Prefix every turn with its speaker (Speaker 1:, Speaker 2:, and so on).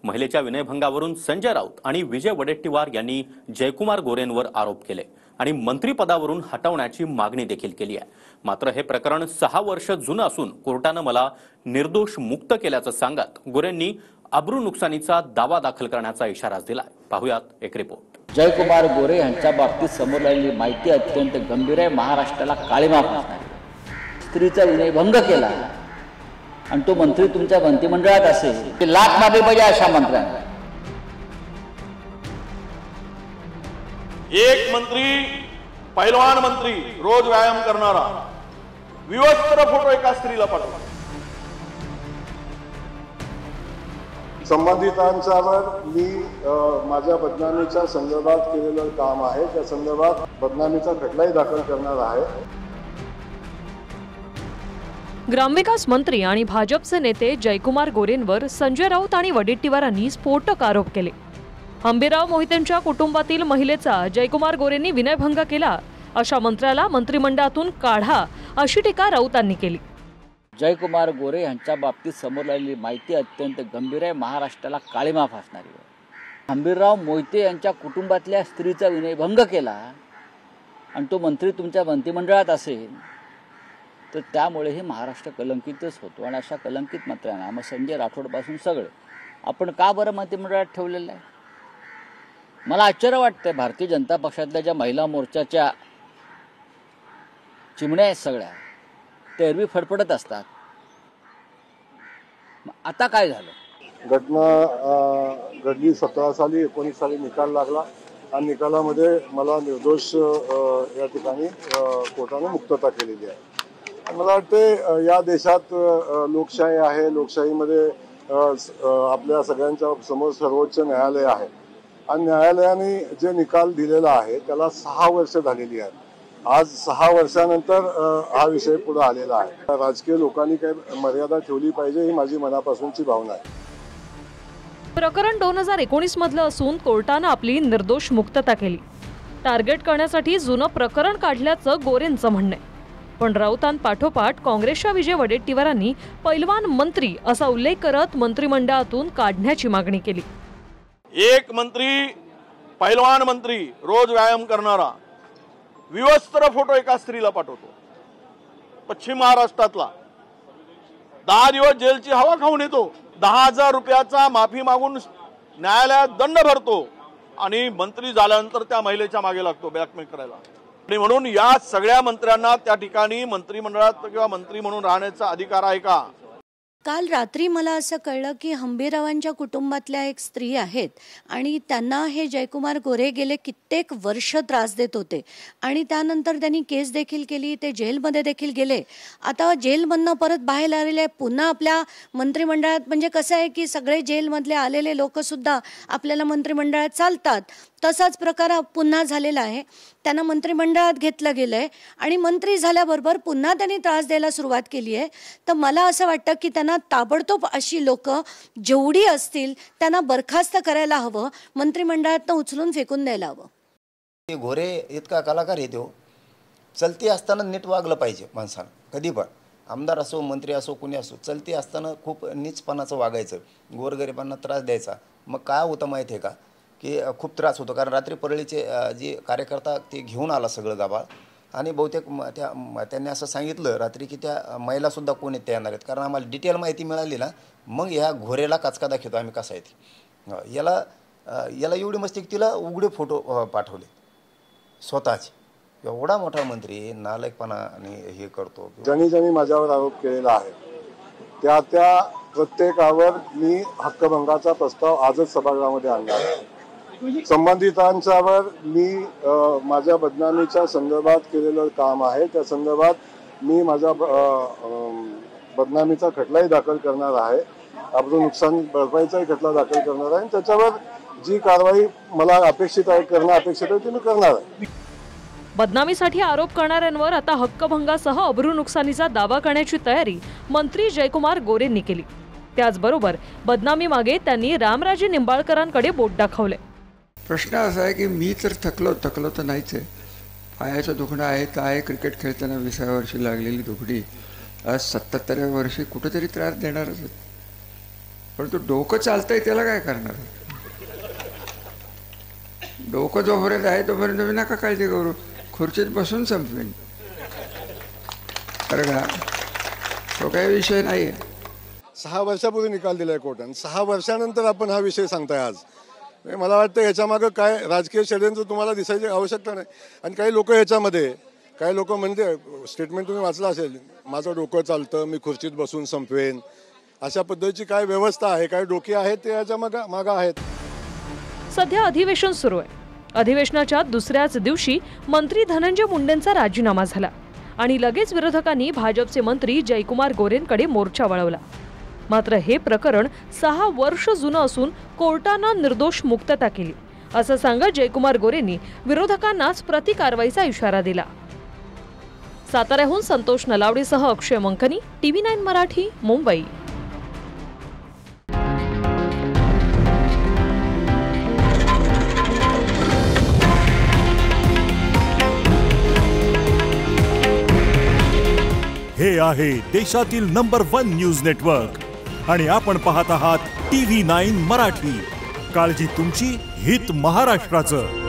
Speaker 1: महिलेच्या विनयभंगावरून संजय राऊत आणि विजय वडेट्टीवार यांनी जयकुमार गोरेंवर आरोप केले आणि मंत्रिपदावरून हटवण्याची मागणी देखील केली आहे। मात्र हे प्रकरण 6 वर्ष जुनं असून कोर्टाने मला निर्दोष मुक्त केल्याचं सांगत गोरेंनी अब्रू नुकसानीचा दावा दाखल करण्याचा इशारा दिलाय। पाहुयात एक रिपोर्ट।
Speaker 2: जयकुमार गोरे यांच्या बाबतीत समोर आलेली माहिती अत्यंत गंभीर आहे। महाराष्ट्राला काळीमा फासणारी। स्त्रीचा विनयभंग केला आणि तो मंत्री तुमच्या मंत्रिमंडळात असेल ते लाख मागे पाहिजे अशा मंत्र्यांना।
Speaker 3: एक मंत्री पैलवान मंत्री रोज व्यायाम करणारा विवस्त्र फोटो एका स्त्रीला पाठवला।
Speaker 4: संबंधितांच्यावर मी माझ्या बदनामीच्या संदर्भात केलेलं काम आहे त्या संदर्भात बदनामीचा खटलाही दाखल करणार आहे।
Speaker 5: ग्रामविकास मंत्री आणि भाजपचे नेते जयकुमार गोरेंवर संजय राऊत आणि वडेट्टीवारांनी स्फोटक आरोप केले। हंबीरराव मोहितेंच्या कुटुंबातील महिलेचा जयकुमार गोरेंनी विनयभंग केला, अशा मंत्र्याला मंत्रिमंडळातून काढा अशी टीका राऊतांनी केली।
Speaker 2: जयकुमार गोरे यांच्या बाबतीत समोर आलेली माहिती अत्यंत गंभीर आहे। महाराष्ट्राला काळीमा फासणारी आहे। हंबीरराव मोहिते यांच्या कुटुंबातल्या स्त्रीचा विनयभंग केला आणि तो मंत्री तुमच्या मंत्रिमंडळात असेल तर त्यामुळे हे महाराष्ट्र कलंकितच होतो आणि अशा कलंकित मंत्र्यांना मग संजय राठोडपासून सगळे आपण का बरं मंत्रिमंडळात ठेवलेलं आहे? मला आश्चर्य वाटतंय। भारतीय जनता पक्षातल्या ज्या महिला मोर्चाच्या चिमण्या आहेत सगळ्या ते एरवी फडफडत असतात। आता काय झालं?
Speaker 4: घटना घडली 17 साली 19 साली निकाल लागला आणि निकालामध्ये मला निर्दोष या ठिकाणी कोर्टाने मुक्तता केलेली आहे। मला वाटते या देशात लोकशाही आहे। लोकशाहीमध्ये आपल्या सगळ्यांच्या समोर सर्वोच्च न्यायालय आहे आणि न्यायालयाने जे निकाल दिलेला आहे त्याला 6 वर्ष झालेली आहेत। आज 6 वर्षानंतर हा विषय पुढे आलेला आहे। राजकीय लोकांनी काही मर्यादा ठेवली पाहिजे ही माझी मनापासूनची भावना आहे।
Speaker 5: प्रकरण 2019 मधलं असून कोर्टाने आपली निर्दोष मुक्तता केली। टार्गेट करण्यासाठी जुनं प्रकरण काढल्याचं गोरेंचं म्हणणं आहे। पण राऊतांपाठोपाठ काँग्रेसच्या विजय वडेट्टीवारांनी पैलवान मंत्री असा उल्लेख करत मंत्रिमंडळातून काढण्याची मागणी केली।
Speaker 3: एक मंत्री पैलवान मंत्री रोज व्यायाम करणारा विवस्त्र फोटो एका स्त्रीला पाठवतो। पश्चिम महाराष्ट्रातला 10 दिवस जेलची हवा खाऊन येतो। 10,000 रुपयाचा माफी मागून न्यायालयात दंड भरतो आणि मंत्री झाल्यानंतर त्या महिलेच्या मागे लागतो ब्लॅकमेल करायला। आणि म्हणून या सगळ्या मंत्र्यांना त्या ठिकाणी मंत्रिमंडळात किंवा मंत्री म्हणून राहण्याचा अधिकार आहे का?
Speaker 6: काल रात्री मला असं कळलं की हंबीररावांच्या कुटुंबातल्या एक स्त्री आहेत आणि त्यांना हे जयकुमार गोरे गेले कित्येक वर्ष त्रास देत होते आणि त्यानंतर त्यांनी केस देखील केली। ते जेलमध्ये देखील गेले। आता जेलमधनं परत बाहेर आलेले पुन्हा आपल्या मंत्रिमंडळात, म्हणजे कसं आहे की सगळे जेलमधले आलेले लोकसुद्धा आपल्याला मंत्रिमंडळात चालतात, तसाच प्रकार पुन्हा झालेला आहे। त्यांना मंत्रिमंडळात घेतलं गेलंय आणि मंत्री झाल्याबरोबर पुन्हा त्यांनी त्रास द्यायला सुरुवात केली आहे। तर मला असं वाटतं की त्यांना ताबडतोब अशी लोक जेवढी असतील त्यांना बरखास्त करायला हवं, मंत्रिमंडळातनं उचलून फेकून द्यायला हवं।
Speaker 7: गोरे इतका कलाकार आहे तो, चलती असताना नीट वागलं पाहिजे माणसानं। कधी पण आमदार असो मंत्री असो कोणी असो, चलती असताना खूप नीचपणाचं वागायचं, गोरगरिबांना त्रास द्यायचा। मग काय होतं माहिती आहे का की खूप त्रास होतो। कारण रात्री परळीचे जे कार्यकर्ता ते घेऊन आला सगळं गाभाळ आणि बहुतेक त्यांनी असं सांगितलं रात्री की त्या महिलासुद्धा कोण येते येणार आहेत, कारण आम्हाला डिटेल माहिती मिळाली ना मग ह्या घोरेला काचका दाखवतो आम्ही कसा आहे ती। याला एवढी मस्ती की तिला उघडे फोटो पाठवले स्वतःचे। एवढा मोठा मंत्री नालायकपणाने हे करतो।
Speaker 4: ज्यांनी ज्यांनी माझ्यावर आरोप केलेला आहे त्या प्रत्येकावर मी हक्कभंगाचा प्रस्ताव आजच सभागृहामध्ये आणणार आहे। संबंधितांच्यावर मी माझ्या बदनामीच्या संदर्भात केलेलं काम आहे त्या संदर्भात मी माझा बदनामीचा खटलाही दाखल करणार आहे। अब्रू नुकसान भरपाईचाही खटला दाखल करणार आहे। त्याच्यावर जी कारवाई मला अपेक्षित आहे करणं अपेक्षित आहे ती मी करणार आहे।
Speaker 5: बदनामीसाठी आरोप करणाऱ्यांवर आता हक्कभंगासह अब्रू नुकसानीचा दावा करण्याची तयारी मंत्री जयकुमार गोरेंनी केली। त्याचबरोबर बदनामी मागे त्यांनी रामराजे निंबाळकरांकडे बोट दाखवले।
Speaker 8: प्रश्न असा आहे की मी तर थकलो तर नाहीच आहे। पायाचं दुखणं आहे तर आहे, क्रिकेट खेळताना 20व्या वर्षी लागलेली दुखडी आज 77व्या वर्षी कुठेतरी त्रास देणारच आहे। परंतु डोकं चालतंय त्याला काय करणार? डोकं जोपर्यंत आहे तोपर्यंत मी नका काळजी करू, खुर्चीत बसून संपवेन. बरं का? तो काही विषय नाही आहे.
Speaker 4: 6 वर्षापूर्वी निकाल दिलाय कोर्टाने, 6 वर्षानंतर आपण हा विषय सांगताय आज. म्हणजे मला वाटतं याच्यामागं काय राजकीय षडयंत्र तुम्हाला दिसायची आवश्यकता नाही. आणि काही लोक याच्यामध्ये, काही लोक म्हणते, स्टेटमेंट तुम्ही वाचलं असेल, माझं डोकं चालतं, मी खुर्चीत बसून संपवेन, अशा पद्धतीची काय व्यवस्था आहे, काय डोकी आहेत ते याच्या मागं आहेत.
Speaker 5: सध्या अधिवेशन सुरू आहे. अधिवेशनाच्या दुसऱ्याच दिवशी मंत्री धनंजय मुंडेंचा राजीनामा झाला आणि लगेच विरोधकांनी भाजपचे मंत्री जयकुमार गोरेंकडे मोर्चा वळवला. मात्र हे प्रकरण 6 वर्ष जुनं असून कोर्टानं निर्दोष मुक्तता केली असं सांगत जयकुमार गोरेंनी विरोधकांनाच प्रतिकारवाईचा इशारा दिला. साताऱ्याहून संतोष नलावडेसह अक्षय मंकनी, TV9 मराठी, मुंबई.
Speaker 9: हे आहे देशातील नंबर 1 न्यूज नेटवर्क आणि आपण पाहत आहात TV9 मराठी. काळजी तुमची, हित महाराष्ट्राचं.